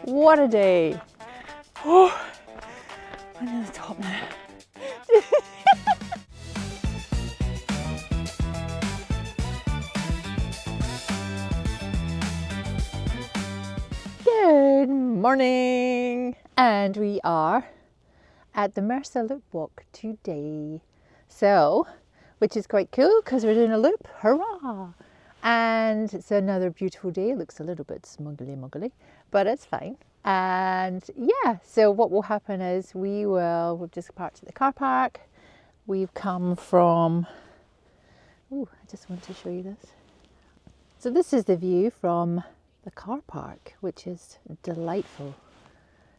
What a day. Oh, I'm near the top now. Good morning, and we are at the Mercer Loop walk today. So, which is quite cool because we're doing a loop, hurrah! And it's another beautiful day. It looks a little bit smuggly, but it's fine. And yeah, so what will happen is we've just parked at the car park. We've come from, I just want to show you this. So this is the view from the car park, which is delightful.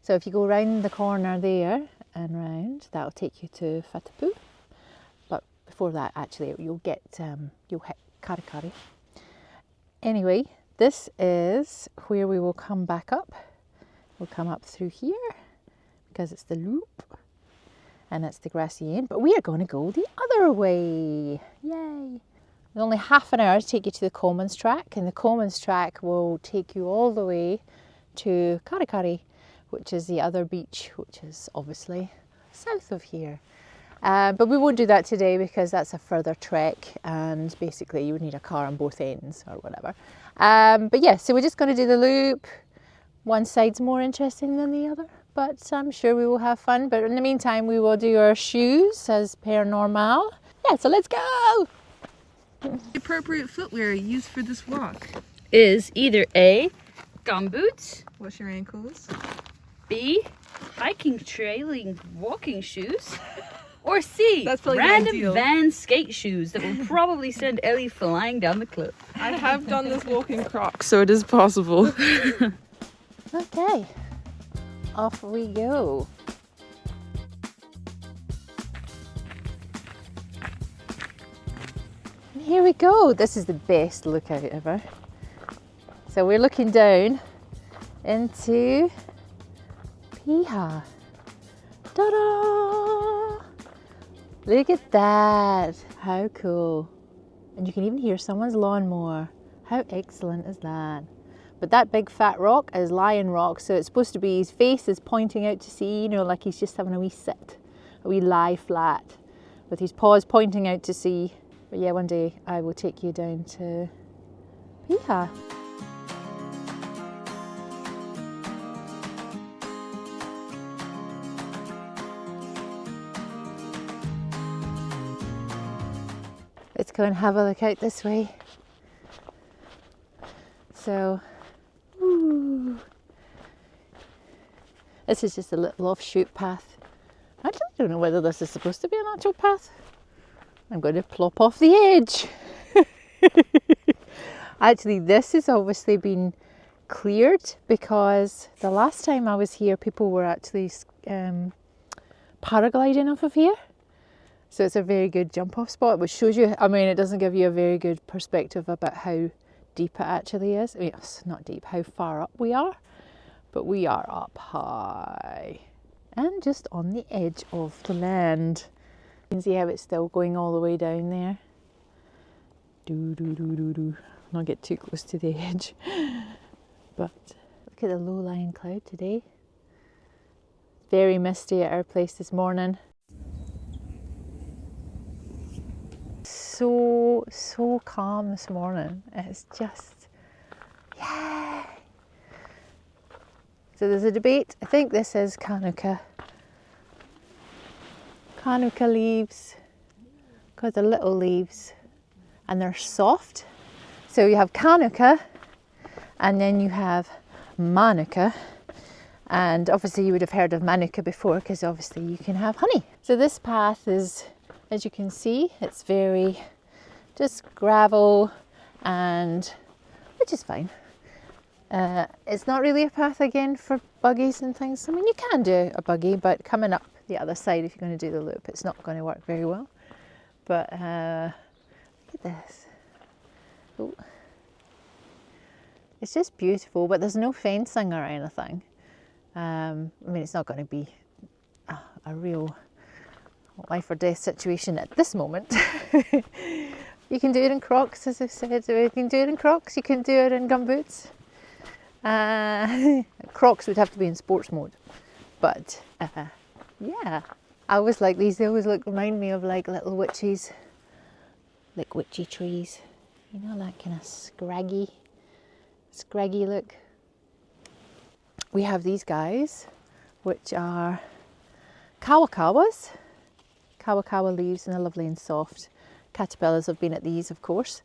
So if you go round the corner there and round, that'll take you to Whatapu. But before that, actually, you'll hit Karakari. Anyway, this is where we will come back up. We'll come up through here because it's the loop and it's the grassy end, but we are going to go the other way. Yay! It's only half an hour to take you to the Commons track, and the Commons track will take you all the way to Karakari, which is the other beach, which is obviously south of here. But we won't do that today because that's a further trek, and basically you would need a car on both ends or whatever. But yeah, so we're just going to do the loop. One side's more interesting than the other, but I'm sure we will have fun. But in the meantime, we will do our shoes as per normal. Yeah, so let's go! The appropriate footwear used for this walk is either A, gumboots, wash your ankles, B, hiking, trailing, walking shoes, or C, That's random van skate shoes that will probably send Ellie flying down the cliff. I have done this walk in Crocs, so it is possible. Okay, off we go. Here we go. This is the best lookout ever. So we're looking down into Piha. Ta-da! Look at that. How cool. And you can even hear someone's lawnmower. How excellent is that? But that big fat rock is Lion Rock, so it's supposed to be his face is pointing out to sea, you know, like he's just having a wee sit, a wee lie flat, with his paws pointing out to sea. But yeah, one day I will take you down to Piha. Let's go and have a look out this way. So, this is just a little offshoot path. I don't know whether this is supposed to be an actual path. I'm going to plop off the edge. Actually, this has obviously been cleared because the last time I was here, people were actually paragliding off of here. So it's a very good jump off spot, which shows you, I mean, it doesn't give you a very good perspective about how deep it actually is. I mean, it's not deep, how far up we are, but we are up high and just on the edge of the land. You can see how it's still going all the way down there. Not get too close to the edge. But look at the low-lying cloud today. Very misty at our place this morning. So calm this morning. It's just, yay! So there's a debate. I think this is Kanuka. Kanuka leaves, because they're little leaves and they're soft. So you have Kanuka and then you have Manuka. And obviously you would have heard of Manuka before because obviously you can have honey. So this path is, as you can see, it's very just gravel, and which is fine. It's not really a path again for buggies and things. I mean, you can do a buggy, but coming up the other side, if you're going to do the loop, it's not going to work very well. But look at this. Ooh. It's just beautiful, but there's no fencing or anything. I mean, it's not going to be a real life or death situation at this moment. You can do it in Crocs, as I said. You can do it in Crocs, you can do it in gumboots. Crocs would have to be in sports mode. But yeah, I always like these. They always remind me of like little witches, like witchy trees. You know, that kind of scraggy look. We have these guys, which are kawakawas. Kawakawa leaves, and they're lovely and soft. Caterpillars have been at these, of course,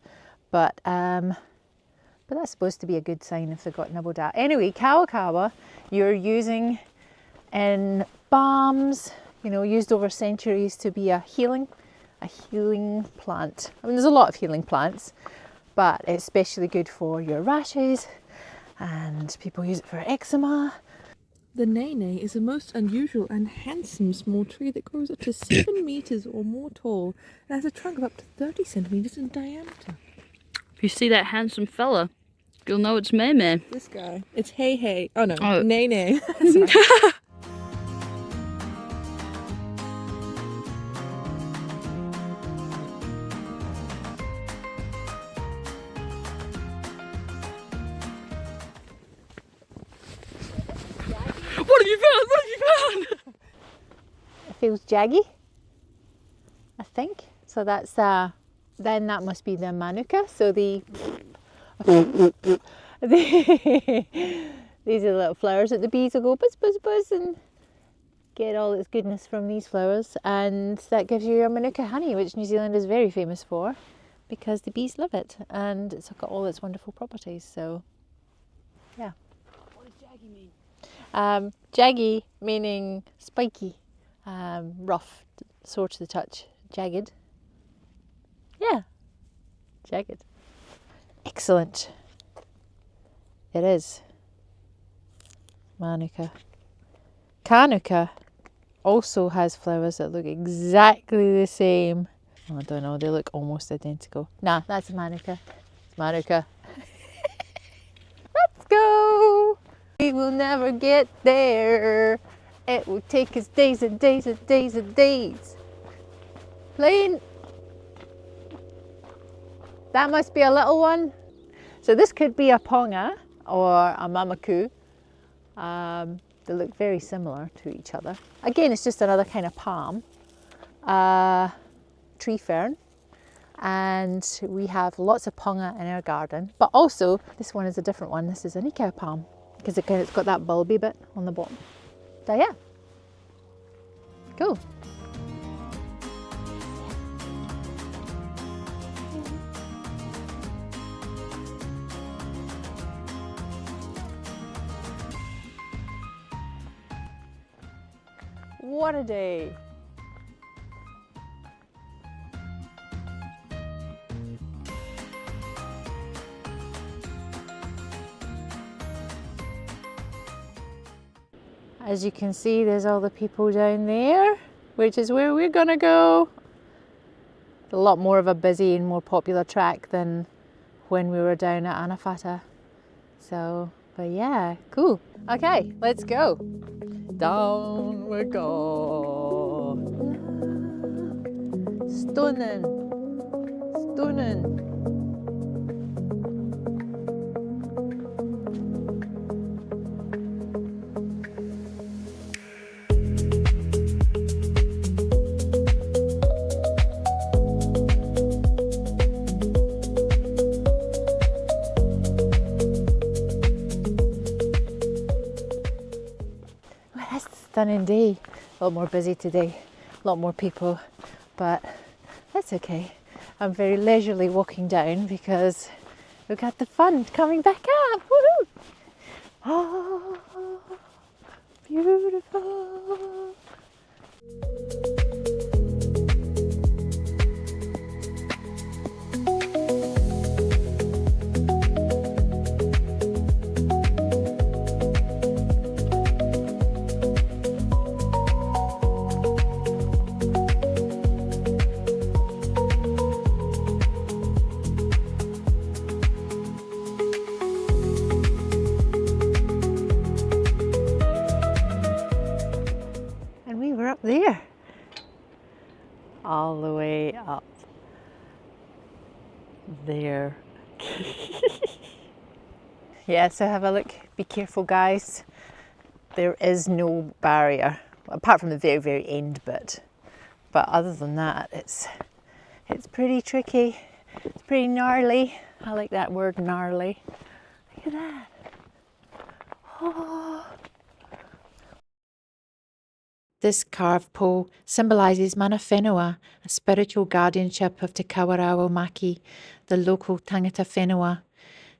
but that's supposed to be a good sign if they got nibbled at. Anyway, kawakawa you're using in balms, you know, used over centuries to be a healing plant. I mean, there's a lot of healing plants, but it's especially good for your rashes, and people use it for eczema. The nene is a most unusual and handsome small tree that grows up to 7 meters or more tall and has a trunk of up to 30 centimeters in diameter. If you see that handsome fella, you'll know it's Meme. This guy. It's Hey Hey. Oh no, Oh. Nene. What have you found? What have you found? It feels jaggy, I think. So that's then that must be the manuka. So these are the little flowers that the bees will go buzz buzz buzz and get all its goodness from these flowers, and that gives you your manuka honey, which New Zealand is very famous for because the bees love it and it's got all its wonderful properties. So yeah. What does jaggy mean? Jaggy meaning spiky, rough, sore to the touch, jagged. Yeah, jagged. Excellent. It is. Manuka. Kanuka also has flowers that look exactly the same. Oh, I don't know, they look almost identical. Nah, that's a manuka. It's manuka. Let's go! We will never get there. It will take us days and days and days and days. Plane. That must be a little one. So this could be a ponga or a mamaku. They look very similar to each other. Again, it's just another kind of palm. Tree fern. And we have lots of ponga in our garden. But also, this one is a different one. This is a nikau palm because it's got that bulby bit on the bottom. So yeah, cool. What a day. As you can see, there's all the people down there, which is where we're gonna go. A lot more of a busy and more popular track than when we were down at Anawhata. So, but yeah, cool. Okay, let's go. Down we go. Stunning, stunning. Stunning day. A lot more busy today, a lot more people, but that's okay. I'm very leisurely walking down because we've got the fun coming back up. Woohoo! Oh, beautiful. There, all the way up there. Yeah, so have a look. Be careful, guys. There is no barrier, apart from the very, very end bit. But other than that, it's pretty tricky. It's pretty gnarly. I like that word, gnarly. Look at that. Oh. This carved pole symbolises mana whenua, a spiritual guardianship of Te Kawarau Maki, the local tangata whenua.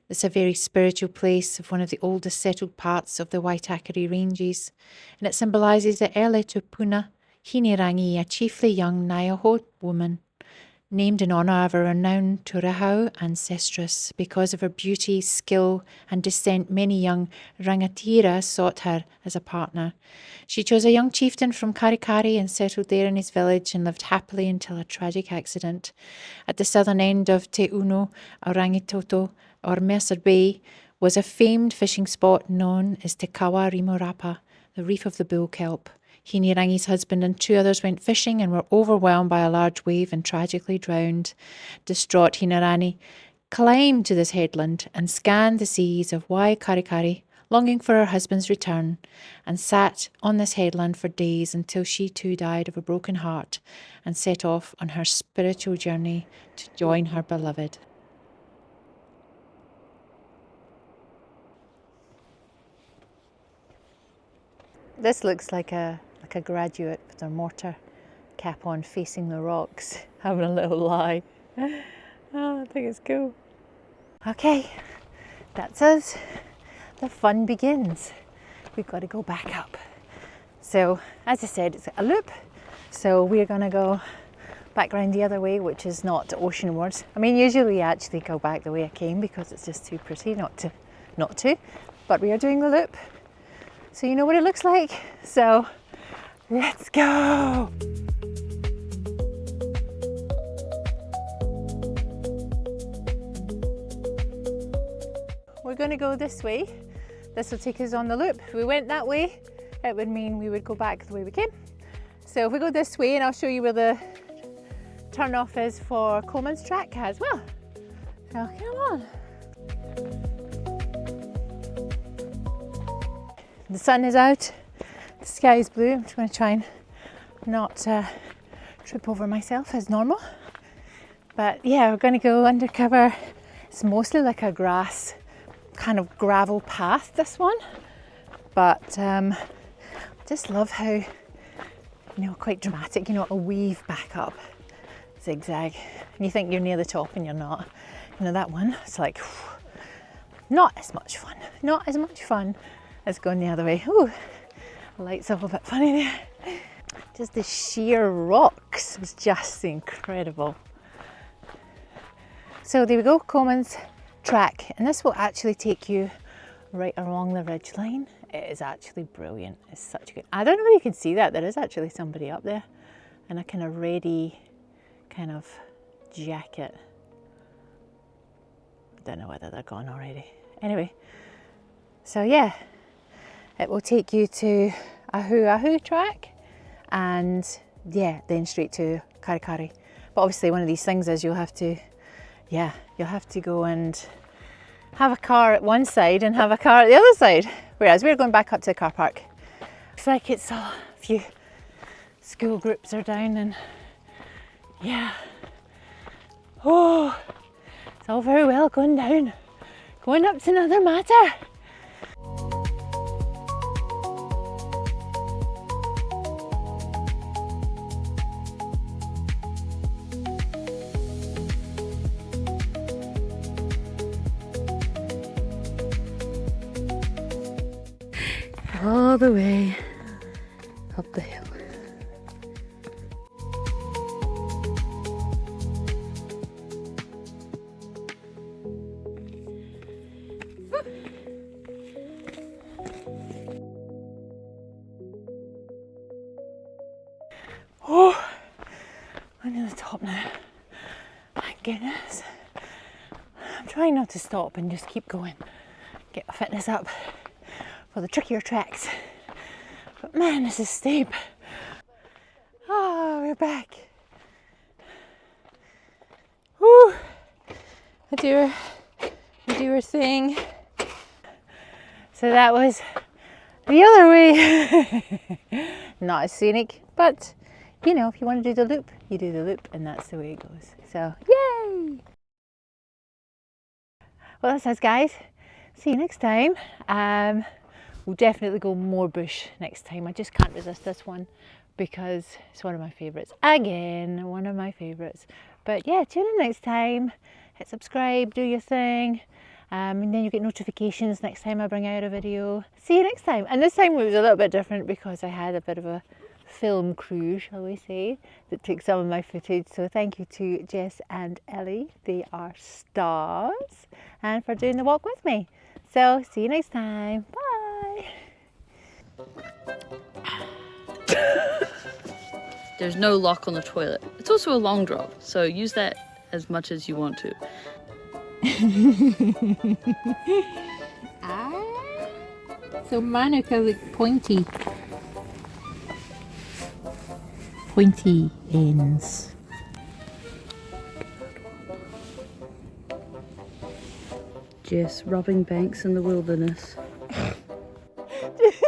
It's a very spiritual place of one of the oldest settled parts of the Waitākere Ranges, and it symbolises the early tupuna, Hinerangi, a chiefly young Ngāiaho woman, named in honour of a renowned Turahau ancestress. Because of her beauty, skill and descent, many young rangatira sought her as a partner. She chose a young chieftain from Karikari and settled there in his village and lived happily until a tragic accident. At the southern end of Te Uno, Orangitoto, or Mercer Bay, was a famed fishing spot known as Te Kawarau, the reef of the bull kelp. Hinerangi's husband and 2 others went fishing and were overwhelmed by a large wave and tragically drowned. Distraught, Hinerangi climbed to this headland and scanned the seas of Waitākere, longing for her husband's return, and sat on this headland for days until she too died of a broken heart and set off on her spiritual journey to join her beloved. This looks like a graduate with their mortar cap on, facing the rocks, having a little lie. Oh, I think it's cool. Okay, that's us. The fun begins. We've got to go back up. So, as I said, it's a loop. So we're going to go back round the other way, which is not oceanwards. I mean, usually we actually go back the way I came because it's just too pretty not to. But we are doing the loop. So you know what it looks like. So let's go. We're going to go this way. This will take us on the loop. If we went that way, it would mean we would go back the way we came. So if we go this way, and I'll show you where the turn off is for Coleman's track as well. So come on. The sun is out, the sky is blue. I'm just going to try and not trip over myself as normal. But yeah, we're going to go undercover. It's mostly like a grass, kind of gravel path, this one. But I just love how, quite dramatic, it'll weave back up, zigzag. And you think you're near the top and you're not. That one, it's like, not as much fun as going the other way. Ooh, the light's up a bit funny there. Just the sheer rocks is just incredible. So there we go, Coleman's track. And this will actually take you right along the ridge line. It is actually brilliant. It's such a good, I don't know if you can see that. There is actually somebody up there in a kind of reddy kind of jacket. I don't know whether they're gone already. Anyway, so yeah, it will take you to Ahu track and yeah, then straight to Karikari. But obviously one of these things is you'll have to go and have a car at one side and have a car at the other side. Whereas we're going back up to the car park. Looks like it's a few school groups are down and yeah. Oh, it's all very well going down. Going up's another matter. All the way up the hill. Oh, I'm near the top now. My goodness. I'm trying not to stop and just keep going. Get my fitness up for the trickier tracks. But man, this is steep. Oh, we're back. Woo! I do her thing. So that was the other way. Not as scenic, but you know, if you want to do the loop, you do the loop, and that's the way it goes. So, yay! Well, that's us, guys. See you next time. We'll definitely go more bush next time. I just can't resist this one because it's one of my favourites. Again, one of my favourites. But yeah, tune in next time. Hit subscribe, do your thing. And then you get notifications next time I bring out a video. See you next time. And this time it was a little bit different because I had a bit of a film crew, shall we say, that took some of my footage. So thank you to Jess and Ellie. They are stars. And for doing the walk with me. So see you next time. Bye. There's no lock on the toilet. It's also a long drop, so use that as much as you want to. So mine are kind of like pointy. Pointy ends. Jess robbing banks in the wilderness. This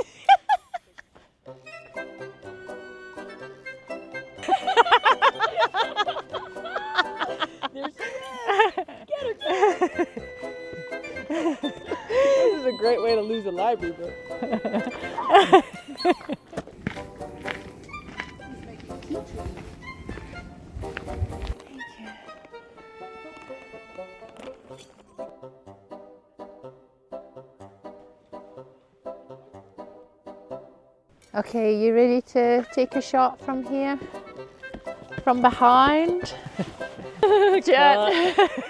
is a great way to lose a library book. Okay, you ready to take a shot from here? From behind? Check.